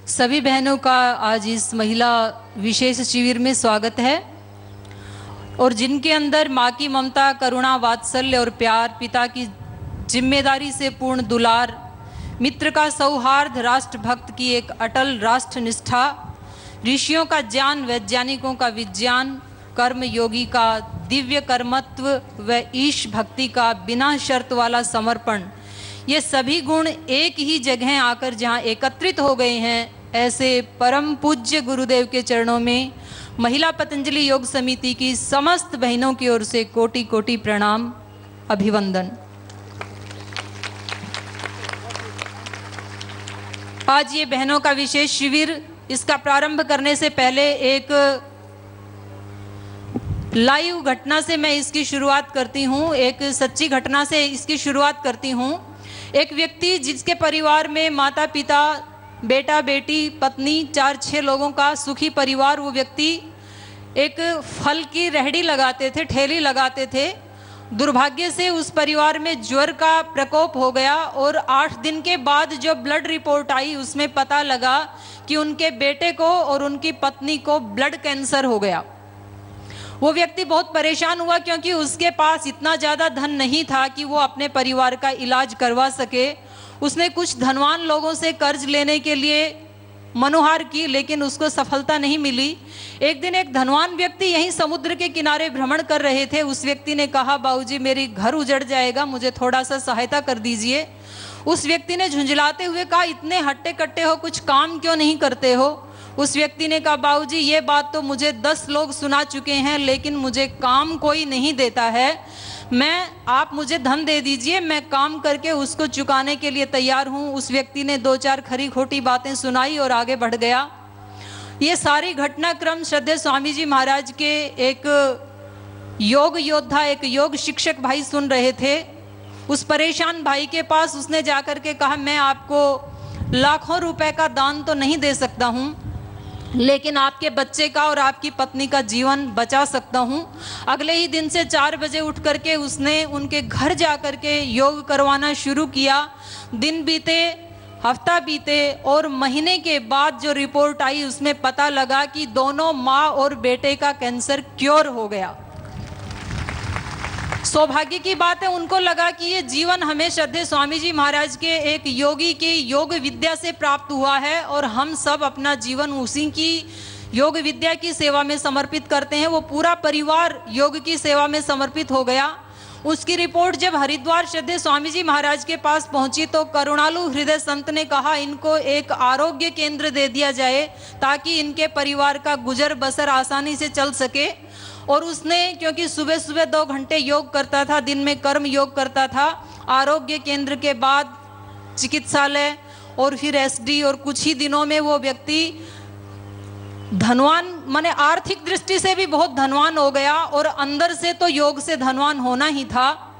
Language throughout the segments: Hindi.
सभी बहनों का आज इस महिला विशेष शिविर में स्वागत है और जिनके अंदर माँ की ममता, करुणा, वात्सल्य और प्यार, पिता की जिम्मेदारी से पूर्ण दुलार, मित्र का सौहार्द, राष्ट्रभक्त की एक अटल राष्ट्र निष्ठा, ऋषियों का ज्ञान, वैज्ञानिकों का विज्ञान, कर्म योगी का दिव्य कर्मत्व व ईश भक्ति का बिना शर्त वाला समर्पण, ये सभी गुण एक ही जगह आकर जहाँ एकत्रित हो गए हैं, ऐसे परम पूज्य गुरुदेव के चरणों में महिला पतंजलि योग समिति की समस्त बहनों की ओर से कोटि कोटि प्रणाम, अभिवंदन। आज ये बहनों का विशेष शिविर, इसका प्रारंभ करने से पहले एक लाइव घटना से मैं इसकी शुरुआत करती हूँ, एक सच्ची घटना से इसकी शुरुआत करती हूँ। एक व्यक्ति जिसके परिवार में माता पिता, बेटा बेटी, पत्नी, 4-6 लोगों का सुखी परिवार, वो व्यक्ति एक फल की रेहड़ी लगाते थे, ठेली लगाते थे। दुर्भाग्य से उस परिवार में ज्वर का प्रकोप हो गया और 8 दिन के बाद जो ब्लड रिपोर्ट आई उसमें पता लगा कि उनके बेटे को और उनकी पत्नी को ब्लड कैंसर हो गया। वो व्यक्ति बहुत परेशान हुआ क्योंकि उसके पास इतना ज़्यादा धन नहीं था कि वो अपने परिवार का इलाज करवा सके। उसने कुछ धनवान लोगों से कर्ज लेने के लिए मनुहार की, लेकिन उसको सफलता नहीं मिली। एक दिन एक धनवान व्यक्ति यहीं समुद्र के किनारे भ्रमण कर रहे थे। उस व्यक्ति ने कहा, बाबूजी मेरी घर उजड़ जाएगा, मुझे थोड़ा सा सहायता कर दीजिए। उस व्यक्ति ने झुंझलाते हुए कहा, इतने हट्टे कट्टे हो, कुछ काम क्यों नहीं करते हो? उस व्यक्ति ने कहा, बाबूजी ये बात तो मुझे 10 लोग सुना चुके हैं, लेकिन मुझे काम कोई नहीं देता है। आप मुझे धन दे दीजिए, मैं काम करके उसको चुकाने के लिए तैयार हूँ। उस व्यक्ति ने 2-4 खरी खोटी बातें सुनाई और आगे बढ़ गया। ये सारी घटनाक्रम श्रद्धेय स्वामी जी महाराज के एक योग योद्धा, एक योग शिक्षक भाई सुन रहे थे। उस परेशान भाई के पास उसने जाकर के कहा, मैं आपको लाखों रुपए का दान तो नहीं दे सकता हूँ, लेकिन आपके बच्चे का और आपकी पत्नी का जीवन बचा सकता हूँ। अगले ही दिन से 4 बजे उठ करके उसने उनके घर जा कर के योग करवाना शुरू किया। दिन बीते, हफ्ता बीते और महीने के बाद जो रिपोर्ट आई उसमें पता लगा कि दोनों माँ और बेटे का कैंसर क्योर हो गया। सौभाग्य की बात है, उनको लगा कि ये जीवन हमें श्रद्धेय स्वामी जी महाराज के एक योगी की योग विद्या से प्राप्त हुआ है और हम सब अपना जीवन उसी की योग विद्या की सेवा में समर्पित करते हैं। वो पूरा परिवार योग की सेवा में समर्पित हो गया। उसकी रिपोर्ट जब हरिद्वार श्रद्धेय स्वामी जी महाराज के पास पहुंची तो करुणालु हृदय संत ने कहा, इनको एक आरोग्य केंद्र दे दिया जाए ताकि इनके परिवार का गुजर बसर आसानी से चल सके। और उसने, क्योंकि सुबह सुबह 2 घंटे योग करता था, दिन में कर्म योग करता था, आरोग्य केंद्र के बाद चिकित्सालय और फिर एसडी, और कुछ ही दिनों में वो व्यक्ति धनवान, माने आर्थिक दृष्टि से भी बहुत धनवान हो गया और अंदर से तो योग से धनवान होना ही था।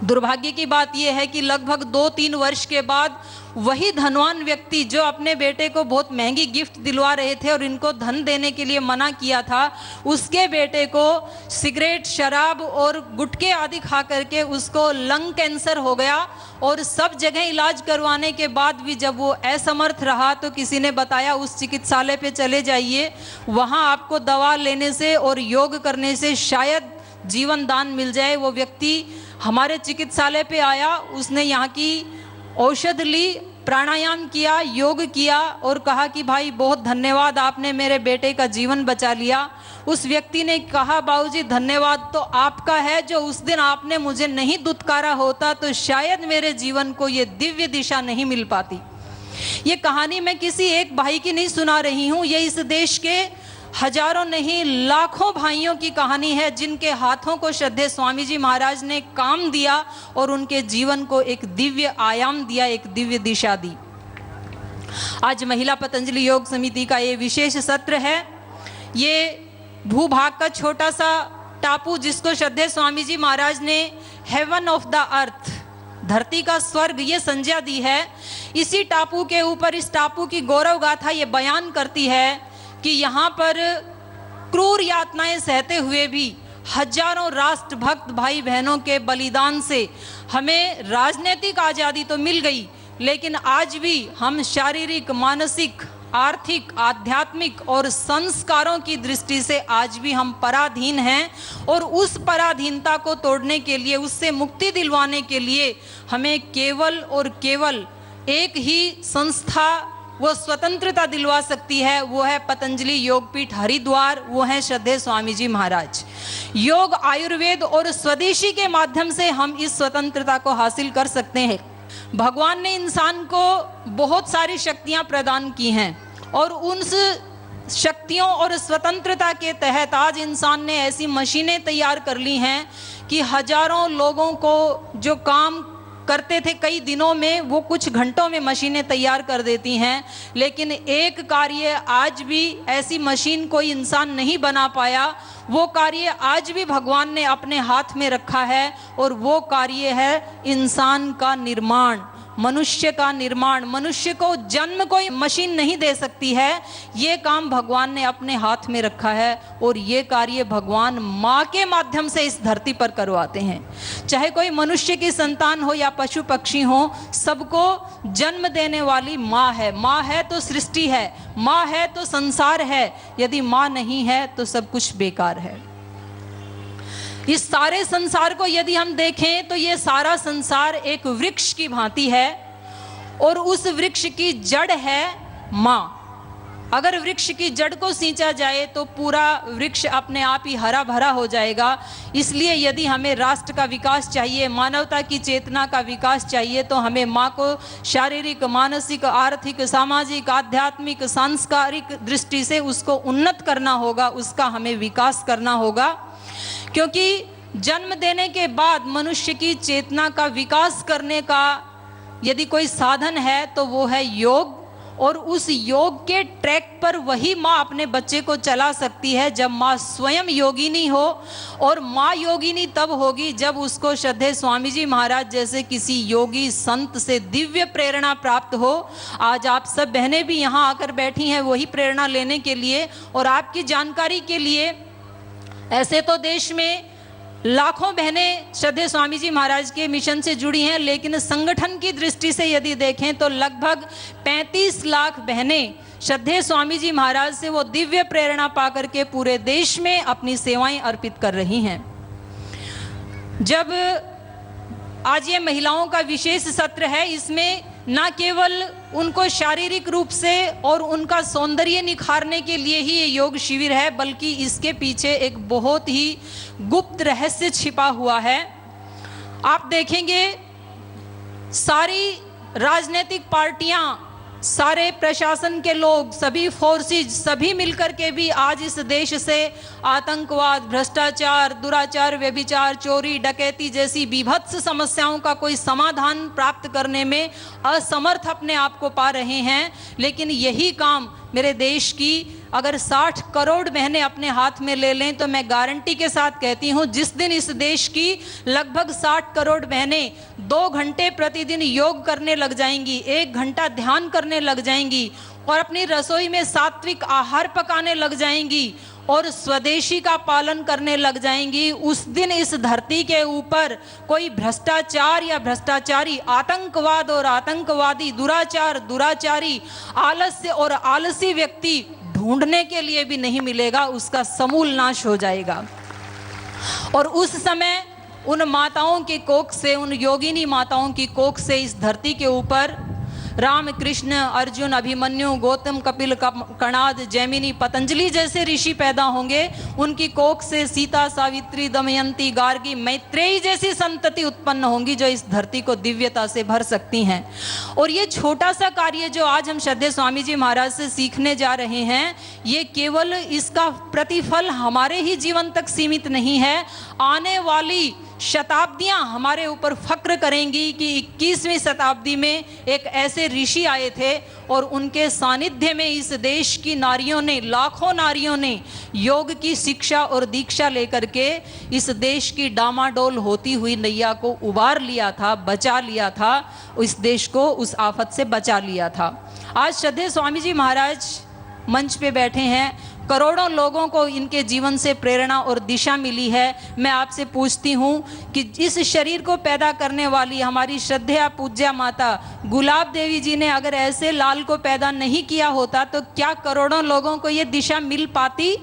दुर्भाग्य की बात यह है कि लगभग 2-3 वर्ष के बाद वही धनवान व्यक्ति जो अपने बेटे को बहुत महंगी गिफ्ट दिलवा रहे थे और इनको धन देने के लिए मना किया था, उसके बेटे को सिगरेट, शराब और गुटखे आदि खा करके उसको लंग कैंसर हो गया। और सब जगह इलाज करवाने के बाद भी जब वो असमर्थ रहा तो किसी ने बताया, उस चिकित्सालय पे चले जाइए, वहाँ आपको दवा लेने से और योग करने से शायद जीवन दान मिल जाए। वो व्यक्ति हमारे चिकित्सालय पे आया, उसने यहाँ की औषध ली, प्राणायाम किया, योग किया और कहा कि भाई बहुत धन्यवाद, आपने मेरे बेटे का जीवन बचा लिया। उस व्यक्ति ने कहा, बाबूजी धन्यवाद तो आपका है, जो उस दिन आपने मुझे नहीं दुत्कारा होता तो शायद मेरे जीवन को ये दिव्य दिशा नहीं मिल पाती। ये कहानी मैं किसी एक भाई की नहीं सुना रही हूँ, ये इस देश के हजारों नहीं लाखों भाइयों की कहानी है जिनके हाथों को श्रद्धेय स्वामी जी महाराज ने काम दिया और उनके जीवन को एक दिव्य आयाम दिया, एक दिव्य दिशा दी। आज महिला पतंजलि योग समिति का ये विशेष सत्र है। ये भूभाग का छोटा सा टापू जिसको श्रद्धेय स्वामी जी महाराज ने हेवन ऑफ द अर्थ, धरती का स्वर्ग, ये संज्ञा दी है। इसी टापू के ऊपर, इस टापू की गौरव गाथा ये बयान करती है कि यहाँ पर क्रूर यातनाएं सहते हुए भी हजारों राष्ट्रभक्त भाई बहनों के बलिदान से हमें राजनीतिक आज़ादी तो मिल गई, लेकिन आज भी हम शारीरिक, मानसिक, आर्थिक, आध्यात्मिक और संस्कारों की दृष्टि से आज भी हम पराधीन हैं। और उस पराधीनता को तोड़ने के लिए, उससे मुक्ति दिलवाने के लिए हमें केवल और केवल एक ही संस्था वो स्वतंत्रता दिलवा सकती है, वो है पतंजलि योगपीठ हरिद्वार, वो है श्रद्धेय स्वामी जी महाराज। योग, आयुर्वेद और स्वदेशी के माध्यम से हम इस स्वतंत्रता को हासिल कर सकते हैं। भगवान ने इंसान को बहुत सारी शक्तियां प्रदान की हैं और उन शक्तियों और स्वतंत्रता के तहत आज इंसान ने ऐसी मशीनें तैयार कर ली हैं कि हजारों लोगों को जो काम करते थे कई दिनों में, वो कुछ घंटों में मशीनें तैयार कर देती हैं। लेकिन एक कार्य आज भी ऐसी मशीन कोई इंसान नहीं बना पाया, वो कार्य आज भी भगवान ने अपने हाथ में रखा है और वो कार्य है इंसान का निर्माण, मनुष्य का निर्माण। मनुष्य को जन्म कोई मशीन नहीं दे सकती है, ये काम भगवान ने अपने हाथ में रखा है और ये कार्य भगवान माँ के माध्यम से इस धरती पर करवाते हैं। चाहे कोई मनुष्य की संतान हो या पशु पक्षी हो, सबको जन्म देने वाली माँ है। माँ है तो सृष्टि है, माँ है तो संसार है, यदि माँ नहीं है तो सब कुछ बेकार है। इस सारे संसार को यदि हम देखें तो ये सारा संसार एक वृक्ष की भांति है और उस वृक्ष की जड़ है माँ। अगर वृक्ष की जड़ को सींचा जाए तो पूरा वृक्ष अपने आप ही हरा भरा हो जाएगा। इसलिए यदि हमें राष्ट्र का विकास चाहिए, मानवता की चेतना का विकास चाहिए, तो हमें माँ को शारीरिक, मानसिक, आर्थिक, सामाजिक, आध्यात्मिक, सांस्कारिक दृष्टि से उसको उन्नत करना होगा, उसका हमें विकास करना होगा। क्योंकि जन्म देने के बाद मनुष्य की चेतना का विकास करने का यदि कोई साधन है तो वो है योग, और उस योग के ट्रैक पर वही माँ अपने बच्चे को चला सकती है जब माँ स्वयं योगिनी हो। और माँ योगिनी तब होगी जब उसको श्रद्धेय स्वामी जी महाराज जैसे किसी योगी संत से दिव्य प्रेरणा प्राप्त हो। आज आप सब बहनें भी यहाँ आकर बैठी हैं वही प्रेरणा लेने के लिए। और आपकी जानकारी के लिए, ऐसे तो देश में लाखों बहनें श्रद्धेय स्वामी जी महाराज के मिशन से जुड़ी हैं, लेकिन संगठन की दृष्टि से यदि देखें तो लगभग 35 लाख बहनें श्रद्धेय स्वामी जी महाराज से वो दिव्य प्रेरणा पाकर के पूरे देश में अपनी सेवाएं अर्पित कर रही हैं। जब आज ये महिलाओं का विशेष सत्र है, इसमें न केवल उनको शारीरिक रूप से और उनका सौंदर्य निखारने के लिए ही ये योग शिविर है, बल्कि इसके पीछे एक बहुत ही गुप्त रहस्य छिपा हुआ है। आप देखेंगे सारी राजनीतिक पार्टियां, सारे प्रशासन के लोग, सभी फोर्सेस, सभी मिलकर के भी आज इस देश से आतंकवाद, भ्रष्टाचार, दुराचार, व्यभिचार, चोरी, डकैती जैसी बीभत्स समस्याओं का कोई समाधान प्राप्त करने में असमर्थ अपने आप को पा रहे हैं। लेकिन यही काम मेरे देश की अगर 60 करोड़ बहनें अपने हाथ में ले लें तो मैं गारंटी के साथ कहती हूँ, जिस दिन इस देश की लगभग 60 करोड़ बहनें 2 घंटे प्रतिदिन योग करने लग जाएंगी, 1 घंटा ध्यान करने लग जाएंगी और अपनी रसोई में सात्विक आहार पकाने लग जाएंगी और स्वदेशी का पालन करने लग जाएंगी, उस दिन इस धरती के ऊपर कोई भ्रष्टाचार या भ्रष्टाचारी, आतंकवाद और आतंकवादी, दुराचार, दुराचारी, आलस्य और आलसी व्यक्ति ढूंढने के लिए भी नहीं मिलेगा, उसका समूल नाश हो जाएगा। और उस समय उन माताओं की कोख से, उन योगिनी माताओं की कोख से इस धरती के ऊपर राम, कृष्ण, अर्जुन, अभिमन्यु, गौतम, कपिल, कणाद, जैमिनी, पतंजलि जैसे ऋषि पैदा होंगे। उनकी कोख से सीता, सावित्री, दमयंती, गार्गी, मैत्रेयी जैसी संतति उत्पन्न होंगी जो इस धरती को दिव्यता से भर सकती हैं। और ये छोटा सा कार्य जो आज हम श्रद्धेय स्वामी जी महाराज से सीखने जा रहे हैं, ये केवल इसका प्रतिफल हमारे ही जीवन तक सीमित नहीं है, आने वाली शताब्दियां हमारे ऊपर फक्र करेंगी कि 21वीं शताब्दी में एक ऐसे ऋषि आए थे और उनके सानिध्य में इस देश की नारियों ने, लाखों नारियों ने योग की शिक्षा और दीक्षा लेकर के इस देश की डामाडोल होती हुई नैया को उबार लिया था, बचा लिया था, इस देश को उस आफत से बचा लिया था। आज श्रद्धेय स्वामी जी महाराज मंच पे बैठे हैं, करोड़ों लोगों को इनके जीवन से प्रेरणा और दिशा मिली है। मैं आपसे पूछती हूँ कि इस शरीर को पैदा करने वाली हमारी श्रद्धेय पूज्या माता गुलाब देवी जी ने अगर ऐसे लाल को पैदा नहीं किया होता तो क्या करोड़ों लोगों को ये दिशा मिल पाती?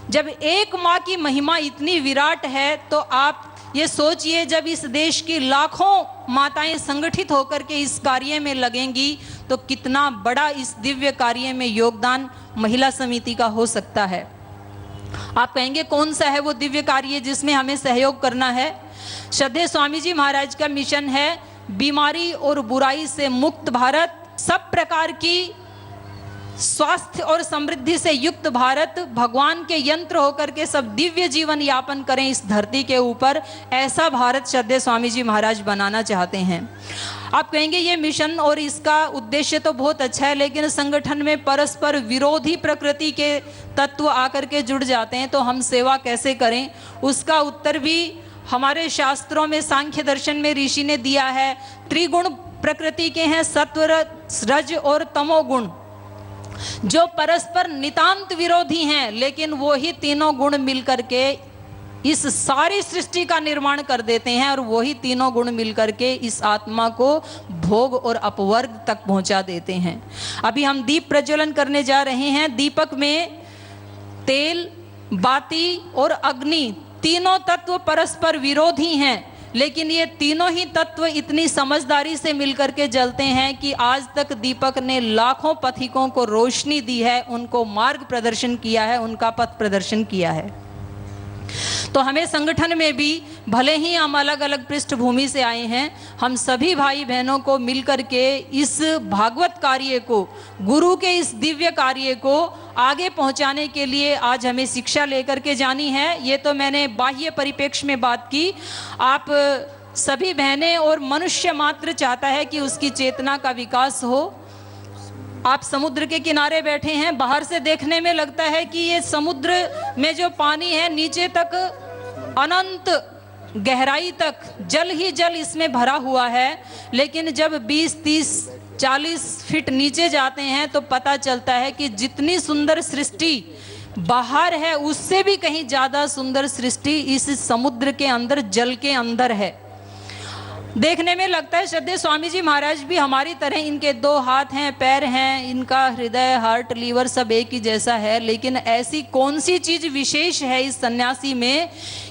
जब एक माँ की महिमा इतनी विराट है तो आप ये सोचिए, जब इस देश की लाखों माताएं संगठित होकर के इस कार्य में लगेंगी तो कितना बड़ा इस दिव्य कार्य में योगदान महिला समिति का हो सकता है। आप कहेंगे कौन सा है वो दिव्य कार्य जिसमें हमें सहयोग करना है? श्रद्धेय स्वामी जी महाराज का मिशन है बीमारी और बुराई से मुक्त भारत, सब प्रकार की स्वास्थ्य और समृद्धि से युक्त भारत, भगवान के यंत्र होकर के सब दिव्य जीवन यापन करें इस धरती के ऊपर, ऐसा भारत श्रद्धेय स्वामी जी महाराज बनाना चाहते हैं। आप कहेंगे ये मिशन और इसका उद्देश्य तो बहुत अच्छा है, लेकिन संगठन में परस्पर विरोधी प्रकृति के तत्व आकर के जुड़ जाते हैं तो हम सेवा कैसे करें? उसका उत्तर भी हमारे शास्त्रों में सांख्य दर्शन में ऋषि ने दिया है। त्रिगुण प्रकृति के हैं, सत्व, रज और तमोगुण, जो परस्पर नितांत विरोधी हैं, लेकिन वो ही तीनों गुण मिलकर के इस सारी सृष्टि का निर्माण कर देते हैं और वही तीनों गुण मिलकर के इस आत्मा को भोग और अपवर्ग तक पहुंचा देते हैं। अभी हम दीप प्रज्वलन करने जा रहे हैं। दीपक में तेल, बाती और अग्नि तीनों तत्व परस्पर विरोधी हैं, लेकिन ये तीनों ही तत्व इतनी समझदारी से मिलकर के जलते हैं कि आज तक दीपक ने लाखों पथिकों को रोशनी दी है, उनको मार्ग प्रदर्शन किया है, उनका पथ प्रदर्शन किया है। तो हमें संगठन में भी, भले ही हम अलग अलग पृष्ठभूमि से आए हैं, हम सभी भाई बहनों को मिलकर के इस भागवत कार्य को, गुरु के इस दिव्य कार्य को आगे पहुंचाने के लिए आज हमें शिक्षा लेकर के जानी है। ये तो मैंने बाह्य परिप्रेक्ष्य में बात की। आप सभी बहनें और मनुष्य मात्र चाहता है कि उसकी चेतना का विकास हो। आप समुद्र के किनारे बैठे हैं, बाहर से देखने में लगता है कि ये समुद्र में जो पानी है नीचे तक, अनंत गहराई तक जल ही जल इसमें भरा हुआ है, लेकिन जब 20, 30, 40 फीट नीचे जाते हैं तो पता चलता है कि जितनी सुंदर सृष्टि बाहर है उससे भी कहीं ज्यादा सुंदर सृष्टि इस समुद्र के अंदर, जल के अंदर है। देखने में लगता है श्रद्धेय स्वामी जी महाराज भी हमारी तरह, इनके 2 हाथ हैं, पैर हैं, इनका हृदय, हार्ट, लीवर सब एक ही जैसा है, लेकिन ऐसी कौन सी चीज विशेष है इस सन्यासी में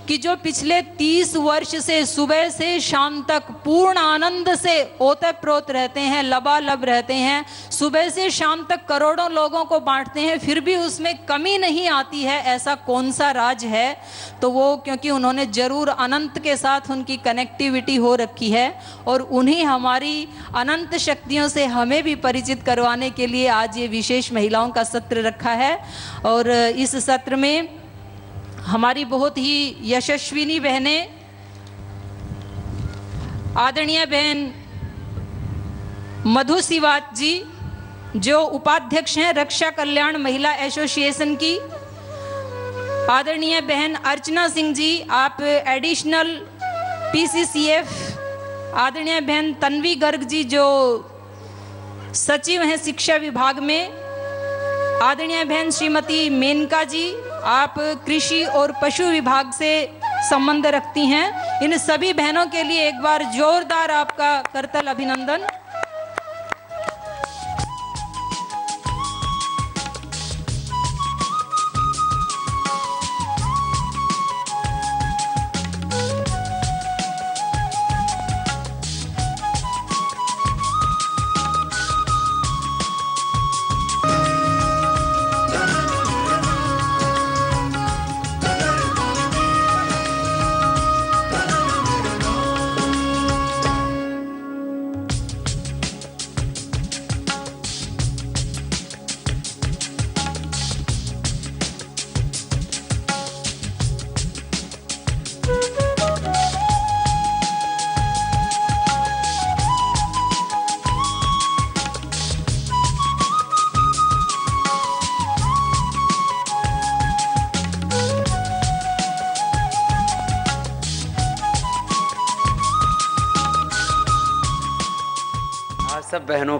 कि जो पिछले 30 वर्ष से सुबह से शाम तक पूर्ण आनंद से ओतप्रोत रहते हैं, लबालब रहते हैं, सुबह से शाम तक करोड़ों लोगों को बांटते हैं, फिर भी उसमें कमी नहीं आती है। ऐसा कौन सा राज है? तो वो क्योंकि उन्होंने जरूर अनंत के साथ उनकी कनेक्टिविटी हो रखी है और उन्हीं हमारी अनंत शक्तियों से हमें भी परिचित करवाने के लिए आज ये विशेष महिलाओं का सत्र रखा है। और इस सत्र में हमारी बहुत ही यशस्विनी बहनें, आदरणीय बहन मधु सिवात जी जो उपाध्यक्ष हैं रक्षा कल्याण महिला एसोसिएशन की, आदरणीय बहन अर्चना सिंह जी, आप एडिशनल PCCF, आदरणीय बहन तन्वी गर्ग जी जो सचिव हैं शिक्षा विभाग में, आदरणीय बहन श्रीमती मेनका जी, आप कृषि और पशु विभाग से संबंध रखती हैं। इन सभी बहनों के लिए एक बार जोरदार आपका करतल अभिनंदन। सब बहनों